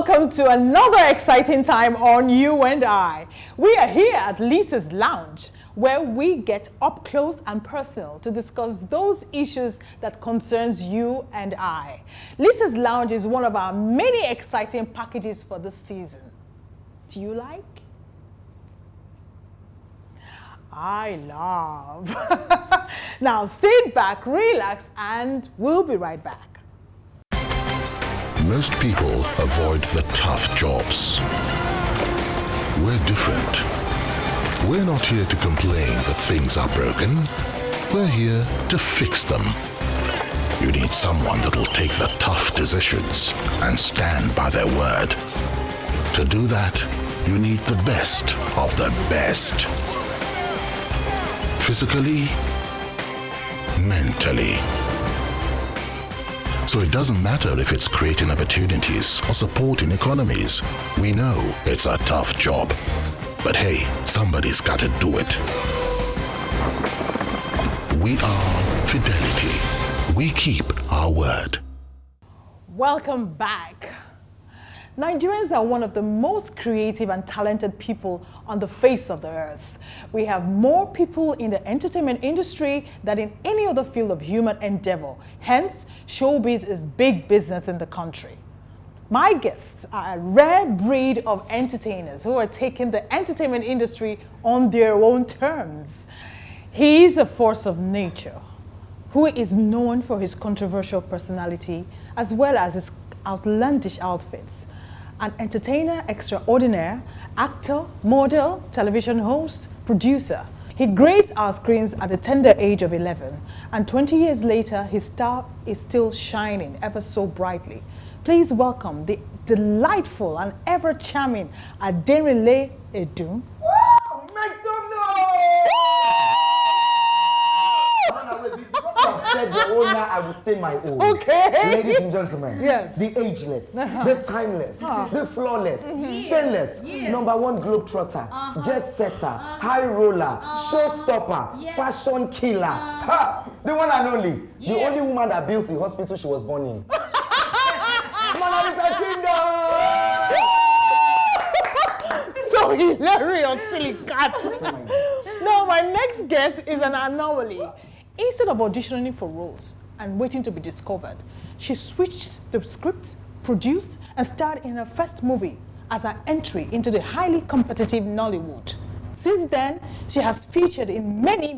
welcome to another exciting time on You and I. We are here at Lisa's Lounge, where we get up close and personal to discuss those issues that concerns you and I. Lisa's Lounge is one of our many exciting packages for this season. Do you like? I love. Now sit back, relax, and we'll be right back. Most people avoid the tough jobs. We're different. We're not here to complain that things are broken. We're here to fix them. You need someone that will take the tough decisions and stand by their word. To do that, you need the best of the best. Physically, mentally. So it doesn't matter if it's creating opportunities or supporting economies. We know it's a tough job. But hey, somebody's got to do it. We are Fidelity. We keep our word. Welcome back. Nigerians are one of the most creative and talented people on the face of the earth. We have more people in the entertainment industry than in any other field of human endeavor. Hence, showbiz is big business in the country. My guests are a rare breed of entertainers who are taking the entertainment industry on their own terms. He is a force of nature who is known for his controversial personality as well as his outlandish outfits. An entertainer extraordinaire, actor, model, television host, producer. He graced our screens at the tender age of 11, and 20 years later, his star is still shining ever so brightly. Please welcome the delightful and ever-charming Denrele Edun. Make some noise! Because I've said your own now, I will say my own. Okay. Ladies and gentlemen, yes. The ageless, the timeless, the flawless, stainless, #1 globetrotter, jet setter, high roller, showstopper, fashion killer. Ha! The one and only. The only woman that built the hospital she was born in. Monalisa So hilarious, silly cat. Now, my next guest is an anomaly. Instead of auditioning for roles and waiting to be discovered, she switched the script, produced, and starred in her first movie as her entry into the highly competitive Nollywood. Since then, she has featured in many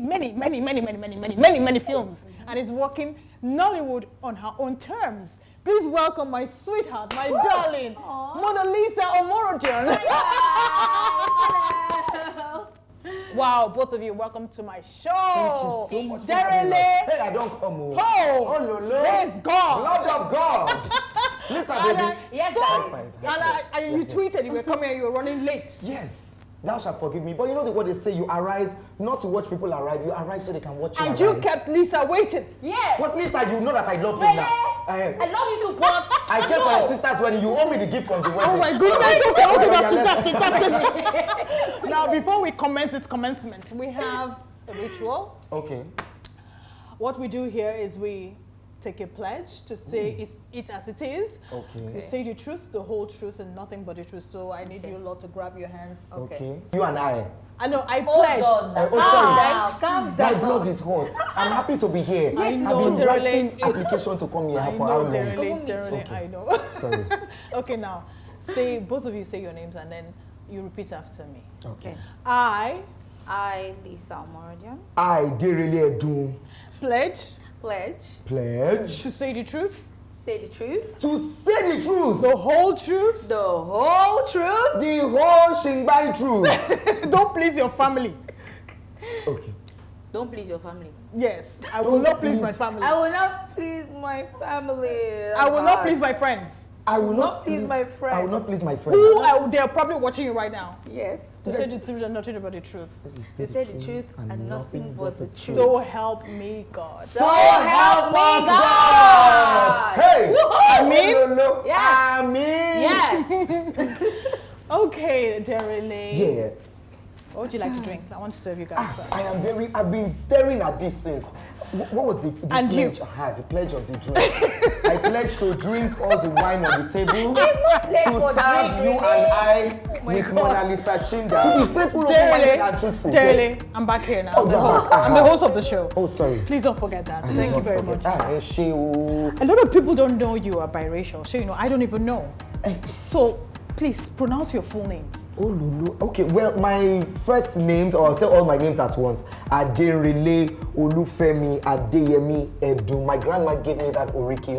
films and is working Nollywood on her own terms. Please welcome my sweetheart, my darling, Monalisa Omorodion. Wow, both of you, welcome to my show. Thank you so much. Denrele. Hey, I don't come home. Oh, Lolo. praise God. Lord of God. Listen, baby. Yes, and you tweeted you were coming and you were running late. Yes. Thou shalt forgive me. But you know what they say, you arrive not to watch people arrive, you arrive so they can watch you and arrive. You kept Lisa waiting. Yes. What, Lisa, you know that I love you Really? now. I love you too, but I came for your sister's wedding, you owe me the gift from the wedding. Oh my goodness, okay, that's it. Now, before we commence this commencement, we have a ritual. Okay. What we do here is we take a pledge to say it as it is. Okay. We say the truth, the whole truth, and nothing but the truth. So I need you lot to grab your hands. Okay. You and I. I know, I hold pledge. on. Sorry. Calm My down. blood is hot. I'm happy to be here. Yes, I've been Denrele. writing application to come here I for know, how long? Denrele, Okay. I know. Sorry. Okay, now, both of you say your names and then you repeat after me. Okay. I, Lisa Omorodion, I, Denrele Edun, pledge pledge to say the truth, say the truth, to say the truth, the whole truth, the whole truth, the whole shingbai truth. don't please your family. Okay. don't please your family. Yes, I will not please my family. I will not please my family. I will not please my friends. I will not please my friends. I will not please my friends. They're probably watching you right now. Yes. To say the truth and nothing but the truth. To say the truth and nothing but the truth. So help me God. So help me God. Hey! Amen? Yes. Amen. Yes. Okay, Denrele. Yes. What would you like to drink? I want to serve you guys first. I've been staring at this since. What was the And pledge? The pledge of the drink. I pledged to drink all the wine on the table. To serve you and I with Monalisa Chinda. To be faithful, open-minded, and truthful. Denrele, I'm back here now. I'm the host. I'm the host of the show. Oh, sorry. Please don't forget that. Thank you very much. A A lot of people don't know you are biracial. So, I don't even know. So, please pronounce your full names. Oh, Lulu. Okay, well, my first names, or I'll say all my names at once, are Denrele, Olufemi, Adeyemi, Edun. My grandma gave me that Oriki.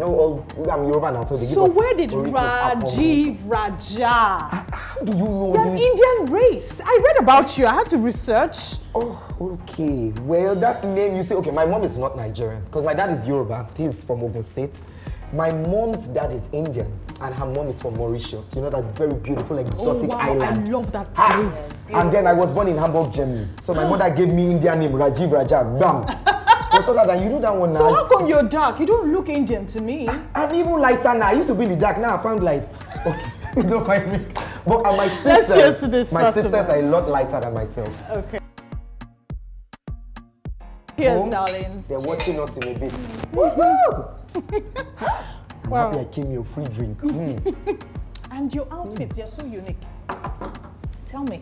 I'm Yoruba now, so they give us. So where did Orikis Rajiv Raja? How do you know You're an this? Indian race. I read about you. I had to research. Oh, okay. Well, that name, you say, okay, my mom is not Nigerian, because my dad is Yoruba. He's from Ogun State. My mom's dad is Indian, and her mom is from Mauritius. You know, that very beautiful, exotic island. I love that place. And then I was born in Hamburg, Germany. So my mother gave me Indian name, Rajiv Raja. Bam. So that you do that one now. So how come you're dark? You don't look Indian to me. I'm even lighter now. I used to be in the dark. Now I found light. Okay, don't mind me. But my sisters, Let's cheers to this. my sisters are a lot lighter than myself. Okay. Cheers, darlings. They're watching us in a bit. I'm happy I came here, free drink. And your outfits, they're so unique. Tell me,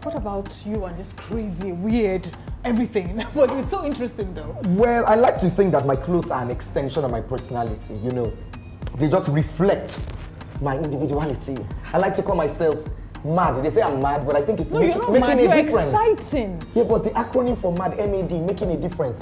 what about you and this crazy, weird everything? But it's so interesting though. Well, I like to think that my clothes are an extension of my personality, They just reflect my individuality. I like to call myself mad. They say I'm mad, but I think it's you're not making mad. a You're difference. exciting. Yeah, but the acronym for MAD, M-A-D, making a difference.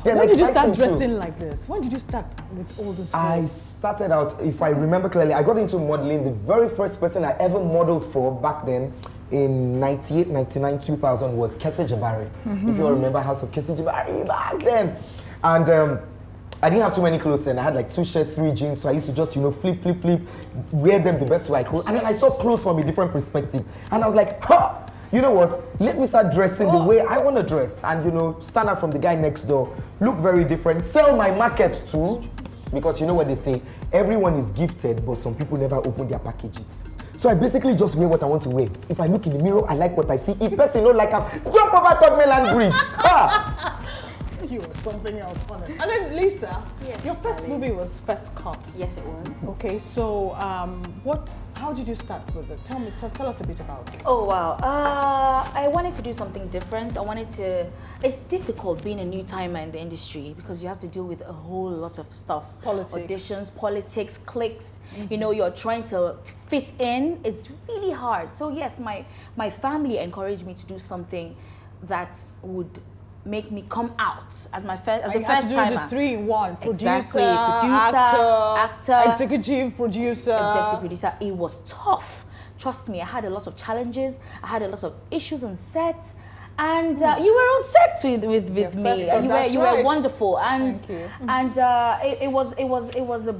When did you start dressing like this? When did you start with all this? I started out, if I remember clearly, I got into modeling. The very first person I ever modeled for back then in 98, 99, 2000 was Kese Jabari. If you all remember House of Kese Jabari back then. And I didn't have too many clothes then. I had like 2 shirts, 3 jeans. So I used to just, flip, wear them the best way I could. And then I saw clothes from a different perspective. And I was like, you know what? Let me start dressing the way I want to dress. And, stand out from the guy next door. Look very different. Sell my market too. Because you know what they say? Everyone is gifted, but some people never open their packages. So I basically just wear what I want to wear. If I look in the mirror, I like what I see. If person don't like, jump over Third Mainland Bridge. You were something else, honest. And then Lisa, your first movie was First Cut. Yes, it was. Okay, so how did you start with it? Tell us a bit about it. Oh wow, I wanted to do something different. It's difficult being a new timer in the industry because you have to deal with a whole lot of stuff. Politics. Auditions, politics, clicks. You're trying to fit in. It's really hard. So yes, my family encouraged me to do something that would make me come out as a first timer. The 3-in-1: producer, Exactly. Actor, executive producer. It was tough. Trust me, I had a lot of challenges. I had a lot of issues on set. And you were on set with me. And you were wonderful. And thank you. And it was a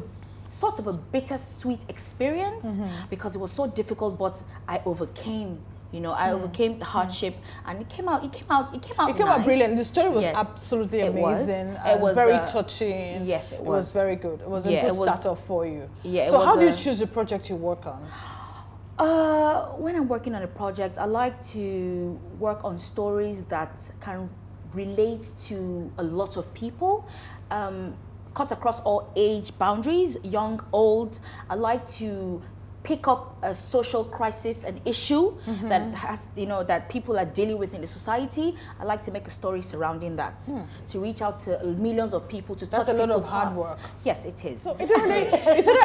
sort of a bittersweet experience because it was so difficult, but I overcame. I overcame the hardship, and it came out nice. Brilliant. The story was absolutely amazing. It was very touching. Yes, it was. It was very good. It was a good start-off for you. Yeah. So how do you choose the project you work on? When I'm working on a project, I like to work on stories that can relate to a lot of people. Cut across all age boundaries, young, old. I like to pick up a social crisis, an issue that has, that people are dealing with in the society. I like to make a story surrounding that, to reach out to millions of people, to touch people's hearts. That's a lot of hard work. Yes, it is. So you started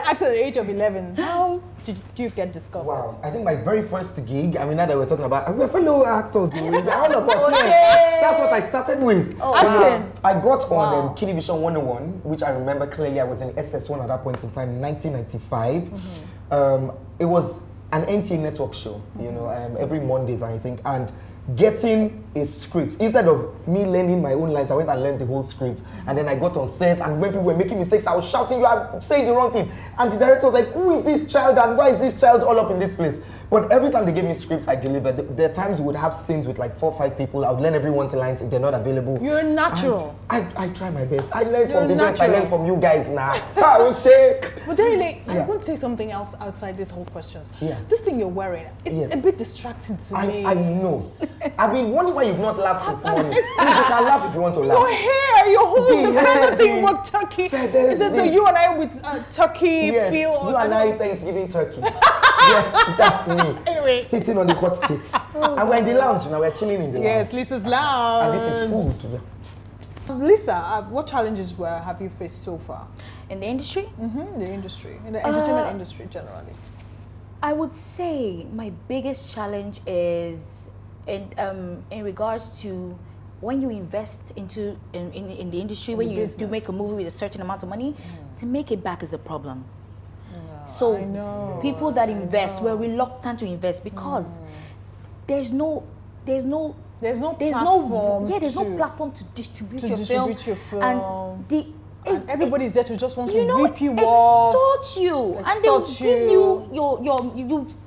acting at the age of 11. How did you get discovered? Wow, I think my very first gig, now that we're talking about, we're fellow actors, all of us, that's what I started with. Acting. I got on Kidivision 101, which I remember clearly. I was in SS1 at that point in time, 1995. It was an NTA network show, every Mondays, I think, and getting a script. Instead of me learning my own lines, I went and learned the whole script. And then I got on set, and when people were making mistakes, I was shouting, you are saying the wrong thing. And the director was like, who is this child, and why is this child all up in this place? But every time they give me scripts, I deliver. There are times we would have scenes with like 4 or 5 people. I would learn everyone's lines if they're not available. You're natural. I try my best. I learn from the best. I learn from you guys now. I will shake. But Denrele, I want to say something else outside this whole questions. Yeah. This thing you're wearing, it's a bit distracting to me. I know. I've been wondering why you've not laughed since morning. You can laugh if you want to laugh. Your hair, your whole the feather thing with turkey. Is it so you and I with turkey feel? You and I Thanksgiving turkey. Yes, that's me. Anyway. Sitting on the hot seat. And we're in the lounge now, we're chilling in the lounge. Yes, Lisa's lounge. And this is food. Lisa, what challenges have you faced so far? In the industry? In the industry, in the entertainment industry generally. I would say my biggest challenge is in regards to when you invest in the industry, when you do make a movie with a certain amount of money, to make it back is a problem. So I know. people that invest were reluctant to invest because there's no platform to distribute your film. And everybody's there to just want to rip you off, and they will give you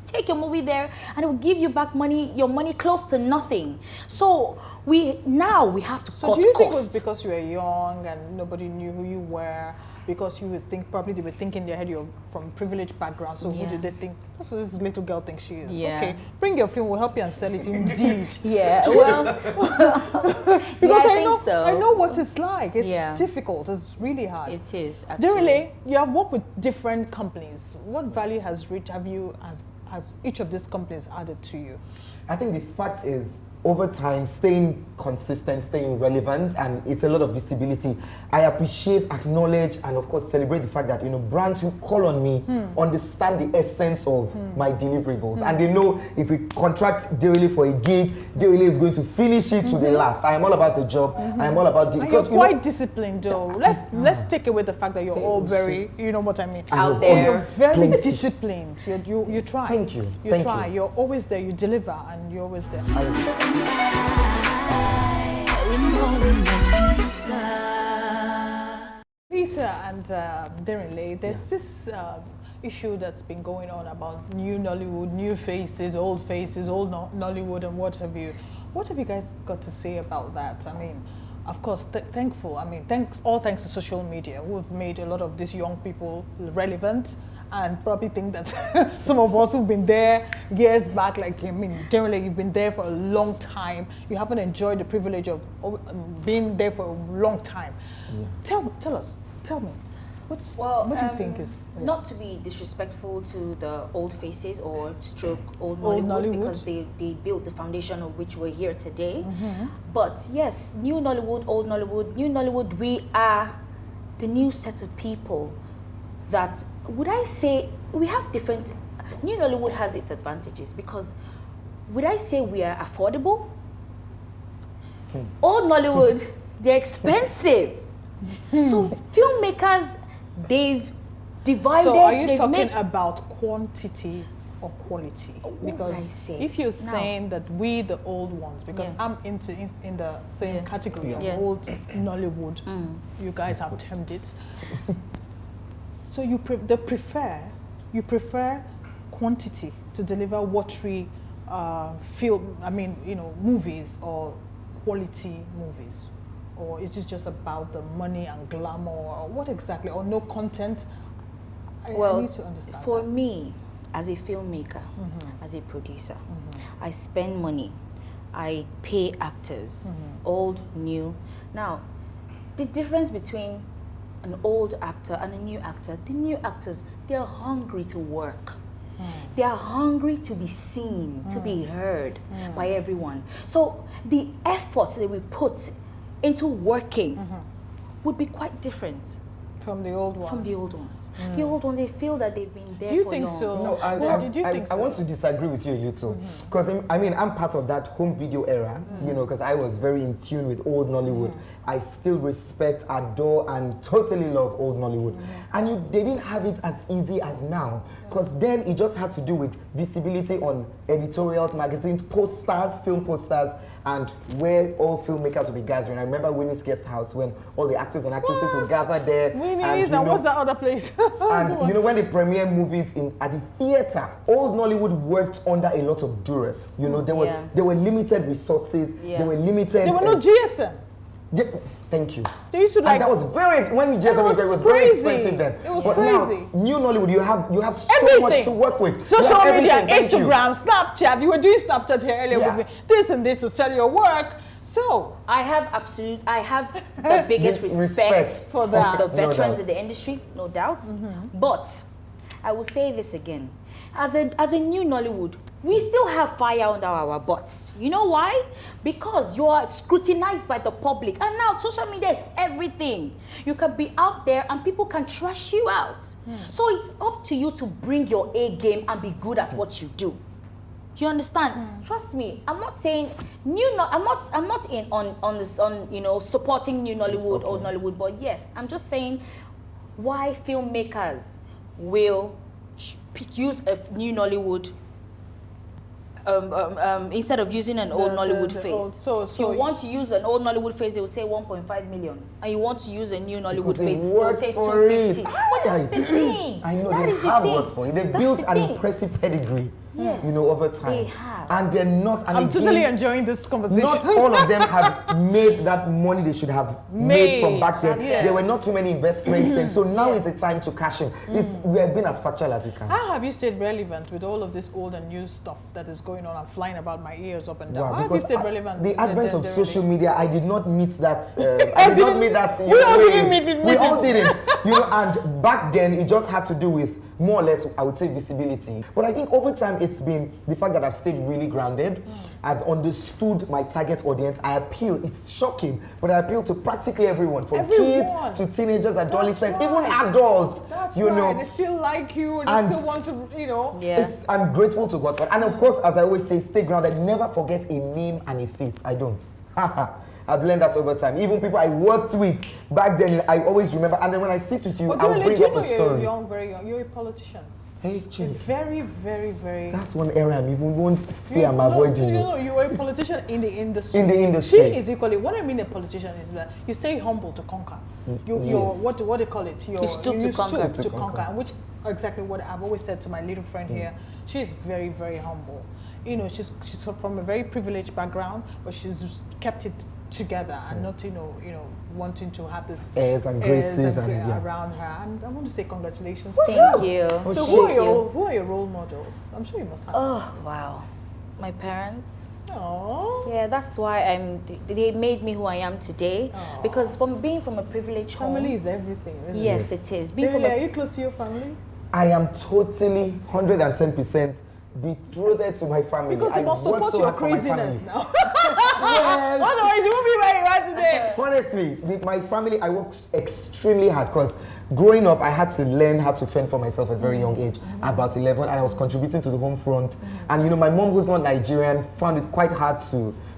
take your movie there, and it will give you back your money close to nothing. So we have to cut costs. So do you think it was because you were young and nobody knew who you were? Because you would think, probably they would think in their head you're from a privileged background, so who did they think, that's what this little girl thinks she is. Yeah. Okay, bring your film, we'll help you and sell it indeed. Yeah, well, because I know what it's like. It's difficult, it's really hard. It is, actually. Denrele, you have worked with different companies. What value has each of these companies added to you? I think the fact is, over time, staying consistent, staying relevant, and it's a lot of visibility. I appreciate, acknowledge, and of course celebrate the fact that brands who call on me understand the essence of my deliverables, and they know if we contract Denrele for a gig, Denrele is going to finish it to the last. I am all about the job. I am all about the. And you're quite disciplined, though. Let's take away the fact that you're all very, you know what I mean, out there. You're very disciplined. You try. Thank you. You try. You're always there. You deliver, and you're always there. Lisa and Denrele, there's this issue that's been going on about new Nollywood, new faces, old Nollywood, and what have you. What have you guys got to say about that? I mean, of course, thankful. I mean, thanks to social media, who've made a lot of these young people relevant, and probably think that some of us who've been there years back, like, I mean, generally you've been there for a long time. You haven't enjoyed the privilege of being there for a long time. Yeah. Tell me, what do you think is... Yeah. Not to be disrespectful to the old faces or old Nollywood, because they built the foundation of which we're here today. But yes, new Nollywood, old Nollywood, new Nollywood, we are the new set of people that, would I say, we have different... New Nollywood has its advantages because, would I say we are affordable? Old Nollywood, they're expensive. So filmmakers, they've divided... So are you talking about quantity or quality? Because if you're saying that we, the old ones, because I'm in the same category of old Nollywood, you guys have termed it. So you prefer quantity to deliver watery film, I mean, movies, or quality movies? Or is it just about the money and glamour, or what exactly, or no content? I need to understand. For me, as a filmmaker, as a producer, I spend money, I pay actors, old, new. Now, the difference between an old actor and a new actor, the new actors, they're hungry to work. They are hungry to be seen, to be heard by everyone. So the effort that we put into working would be quite different from the old ones. The old ones, they feel that they've been there for long. Do you think so? No, did you think so? I want to disagree with you a little, because I mean, I'm part of that home video era, because I was very in tune with old Nollywood. I still respect, adore, and totally love old Nollywood. And they didn't have it as easy as now, because then it just had to do with visibility on editorials, magazines, posters, film posters, and where all filmmakers will be gathering. I remember Winnie's Guest House when all the actors and actresses would gather there. Winnie's and what's that other place? And you know, when they premiere movies at the theater, old Nollywood worked under a lot of duress. You know, there were limited resources. There were limited. There were no GSM. Thank you. They used to like. And that was when GSM was very expensive then. It was but crazy. Now, new Nollywood, you have so everything. much to work with. Social media, Instagram, Snapchat. You were doing Snapchat here earlier with me. This and this to sell your work. So I have the biggest respect for that. The veterans in the industry, no doubt. But I will say this again. As a new Nollywood, we still have fire under our butts. You know why? Because you are scrutinized by the public. And now social media is everything. You can be out there and people can trash you out. So it's up to you to bring your A game and be good at what you do. Do you understand? Trust me. I'm not saying I'm not in on this supporting new Nollywood or Nollywood, but yes, I'm just saying why filmmakers will use a new Nollywood instead of using an old Nollywood face. So you want to use an old Nollywood face, they will say 1.5 million. And you want to use a new Nollywood face, they will say 250. But that's the thing. I know they have worked for it. They built an impressive pedigree. Yes, over time. They have. And they're not. I'm totally enjoying this conversation. Not all of them have made that money they should have made from back then. There were not too many investments then. So now is the time to cash in. We have been as factual as we can. How have you stayed relevant with all of this old and new stuff that is going on and flying about my ears up and down? Wow, how have you stayed relevant? The advent of social media, I did not meet that. I did not meet that. We all didn't meet it. We all didn't. And back then it just had to do with more or less, I would say, visibility. But I think over time, it's been the fact that I've stayed really grounded. I've understood my target audience. I appeal, it's shocking, but I appeal to practically everyone, from kids to teenagers, adolescents, even adults. That's right. They still like you, they still want to, I'm grateful to God for it. And of course, as I always say, stay grounded. Never forget a name and a face. I don't. I've learned that over time. Even people I worked with back then, I always remember. And then when I sit with you, I'll bring up a story. You're very young. You're a politician. Hey, Chin. Very, very, very. That's one area I'm even won't say I'm avoiding you. No, you're a politician in the industry. In the industry. She is equally. What I mean a politician is that you stay humble to conquer. You're what do they call it? You stoop to conquer. Which exactly what I've always said to my little friend here. She is very, very humble. She's from a very privileged background, but she's just kept it together and not wanting to have this airs and graces around her. And I want to say congratulations. Thank you. So who are your role models? I'm sure you must have. Oh wow, my parents. Oh. Yeah, that's why they made me who I am today. Aww. Because being from a privileged home. Family is everything, isn't yes, it is. Are you close to your family? I am totally 110% betrothed to my family. Because you must support your craziness now. Yes. Otherwise, you won't be where you are today. Honestly, with my family, I work extremely hard because growing up, I had to learn how to fend for myself at a very young age, about 11, and I was contributing to the home front. And my mom, who's not Nigerian, found it quite hard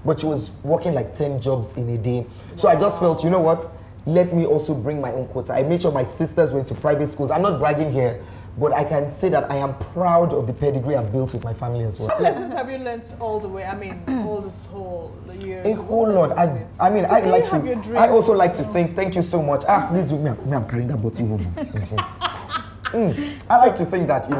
but she was working like 10 jobs in a day. So I just felt, you know what? Let me also bring my own quota. I made sure my sisters went to private schools. I'm not bragging here, but I can say that I am proud of the pedigree I've built with my family as well. What lessons have you learned all the way? I mean, all this whole years. A whole lot. I also like to think. Thank you so much. This is me. I'm carrying that bottle home. I like to think that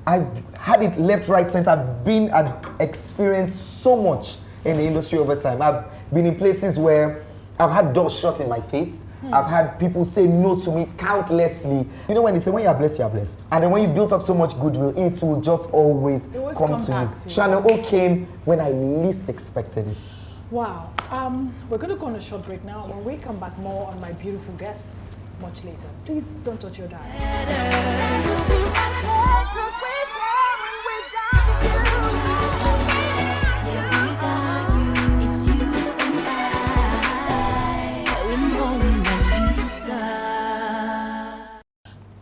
I've had it left, right, center. I've experienced so much in the industry over time. I've been in places where I've had doors shut in my face. I've had people say no to me countlessly. When they say, when you're blessed, you're blessed. And then when you built up so much goodwill, it will just always come to you. Channel O came when I least expected it. Wow. We're going to go on a short break now. When we come back, more on my beautiful guests much later. Please don't touch your dial.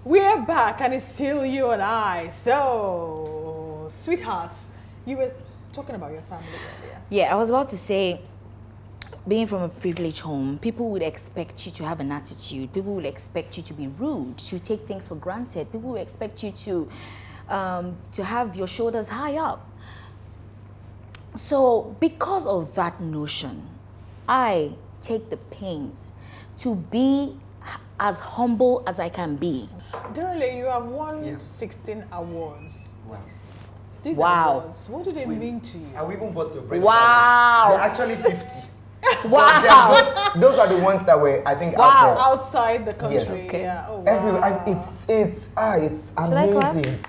We're back and it's still you and I. So, sweethearts, you were talking about your family earlier. Yeah, I was about to say, being from a privileged home, people would expect you to have an attitude. People would expect you to be rude, to take things for granted. People would expect you to to have your shoulders high up. So because of that notion, I take the pains to be as humble as I can be. Denrele, you have won 16 awards. Wow. These Wow. awards, what do they mean to you? I will even bust your brain. Wow. They're actually 50. Wow. Those are the ones that were, I think, Wow. out there. Outside the country. Yes. Okay. Yeah. Oh, wow. It's I clap? amazing.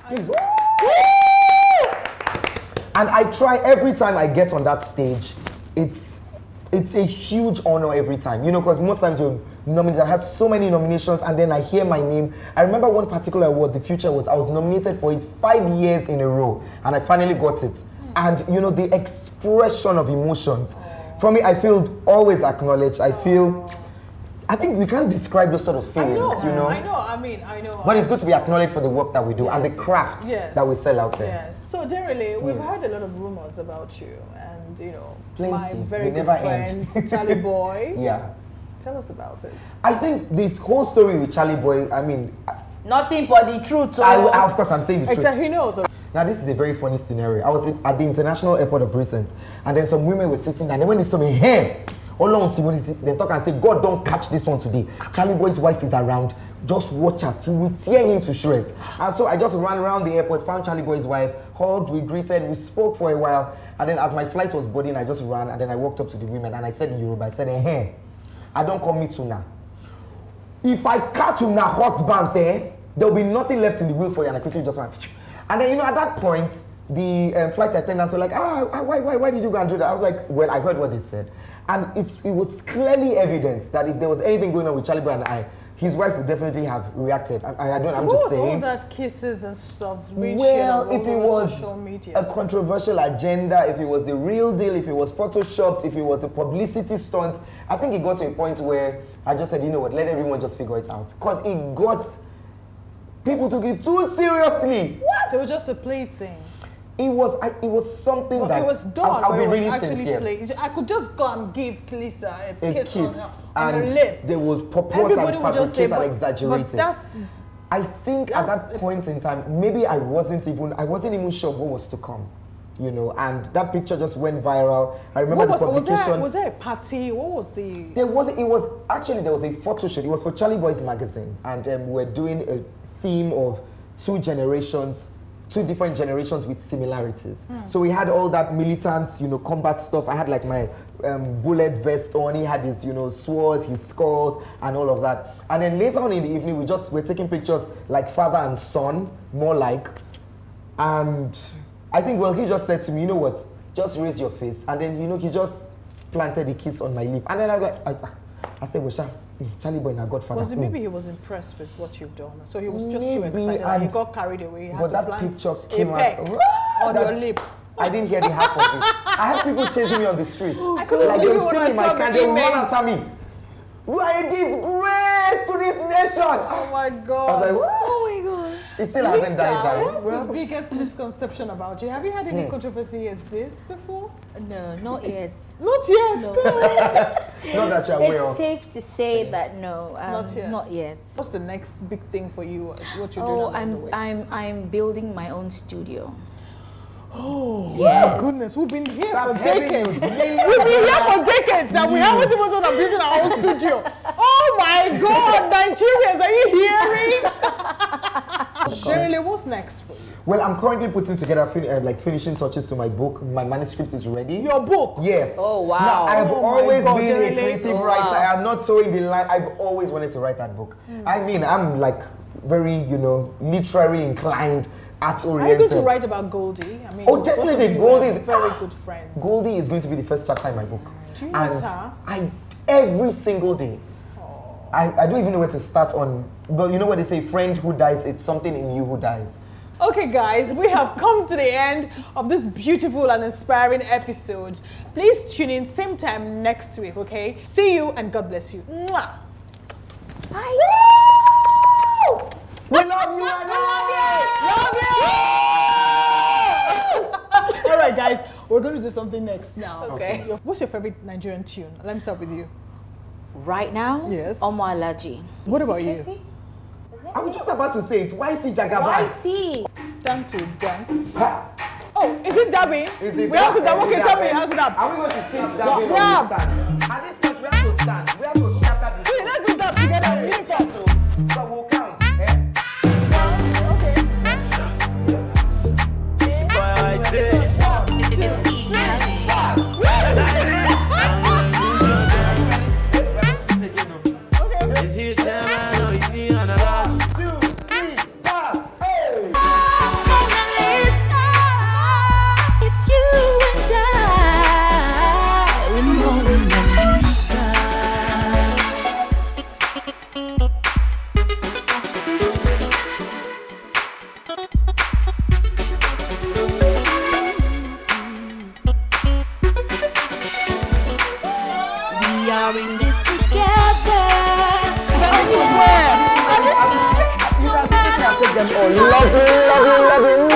And I try every time I get on that stage. It's a huge honor every time, you know, because most times you're nominated. I had so many nominations, and then I hear my name. I remember one particular award, The Future, I was nominated for it 5 years in a row, and I finally got it. And you know, the expression of emotions. For me, I feel always acknowledged. I think we can't describe those sort of feelings, you know. I know. But it's good to be acknowledged for the work that we do and the craft that we sell out there. Yes. So, Denrele, we've heard a lot of rumors about you, and you know, Plenty. my very They good never friend end. Charlie Boy. Yeah. Tell us about it. I think this whole story with Charlie Boy, I mean, Nothing but the truth. of course I'm saying the truth. Except he knows. Now this is a very funny scenario. I was at the international airport of Recent, and then some women were sitting there, and then when they saw me, hey, they talk and say, God, don't catch this one today. Charlie Boy's wife is around. Just watch her. She will tear him to shreds. And so I just ran around the airport, found Charlie Boy's wife, hugged, we greeted, we spoke for a while. And then as my flight was boarding, I just ran, and then I walked up to the women, and I said in Yoruba, I said, hey, I don't call me Tuna. If I catch Una husbands, there will be nothing left in the wheel for you. And I quickly just went. And then, you know, at that point, the flight attendants were like, why did you go and do that? I was like, well, I heard what they said. And it was clearly evident that if there was anything going on with Charlie Boy and I, his wife would definitely have reacted. I'm just saying. All that kisses and stuff being Well, shared all if it over was social media. a controversial agenda, if it was the real deal, if it was photoshopped, if it was a publicity stunt, I think it got to a point where I just said, you know what, let everyone just figure it out. Because people took it too seriously. What? So it was just a plaything. It was something Well, that it was done, I'll but be it was really actually sincere. played. I could just go and give Lisa a kiss Kiss, on her and lip. they would purport Everybody and would just say, fabricate and exaggerate but it. I think at that point in time, maybe I wasn't even sure what was to come, you know. And that picture just went viral. I remember the publication. Was there a party? What was the? There was a photo shoot. It was for Charlie Boy's magazine, and we're doing a theme of two different generations with similarities. So we had all that militant, you know, combat stuff. I had like my bullet vest on. He had his, you know, swords, his skulls, and all of that. And then later on in the evening, we're taking pictures like father and son, more like. And I think, well, he just said to me, you know what, just raise your face. And then, you know, he just planted a kiss on my lip. And then I was like, I said, well, Charlie Boy, now Godfather. Was it maybe he was impressed with what you've done? So he was just too excited and he got carried away. He had to plant a peck on your lip. I didn't hear the half of it. I had people chasing me on the street. I couldn't believe it when I saw the they run image. after me. You are a disgrace to this nation. Oh my God. I was like, what? Oh my God. It still hasn't died down. What's the biggest misconception about you? Have you had any controversy as this before? No, not yet. Not yet. Not that you're aware It's of. safe to say that no, Not yet. Not yet. What's the next big thing for you? What you're Oh, doing along the way? I'm building my own studio. Oh Yes. my goodness, we've been here That's for heavy decades. news. We've been here for decades and we haven't even done a building our own studio. Oh my God, Nigerians, are you hearing? Denrele, what's next for you? Well, I'm currently putting together finishing touches to my book. My manuscript is ready. Your book? Yes. Oh, wow. Now, I've Oh, my always God, been a Denrele. creative Oh, writer. wow. I am not towing the line. I've always wanted to write that book. I mean, I'm like very, you know, literary inclined, art Are you oriented. going to write about Goldie? I mean, Oh, definitely. both of you Goldie are is very good friends. Goldie is going to be the first chapter in my book. Do you miss her? Every single day. I don't even know where to start on. But you know what they say, friend who dies, it's something in you who dies. Okay guys, we have come to the end of this beautiful and inspiring episode. Please tune in same time next week, okay? See you and God bless you. Mwah. Bye. We love you, and Love you! All right guys, we're going to do something next now. Okay. What's your favorite Nigerian tune? Let me start with you. Right now, Yes. Omalaji. What about you? I was just about to say it. Why see Jagaban? Why see? Time to dance. Ha! Oh, is it dabbing? Is it We have to dab. dabbing? Okay, tell me how to dab. Are we going to sit dabbing Dab. or stand? At this point, we have to stand. We have to scatter this. See, let's do dab together. Uniform. So we'll count. Eh? Okay. Is he a chairman or is he on a lot? 2, 3, 4, hey! It's you and I. Monalisa. We are in this together. You can speak and take them all. Love you, love you, love you.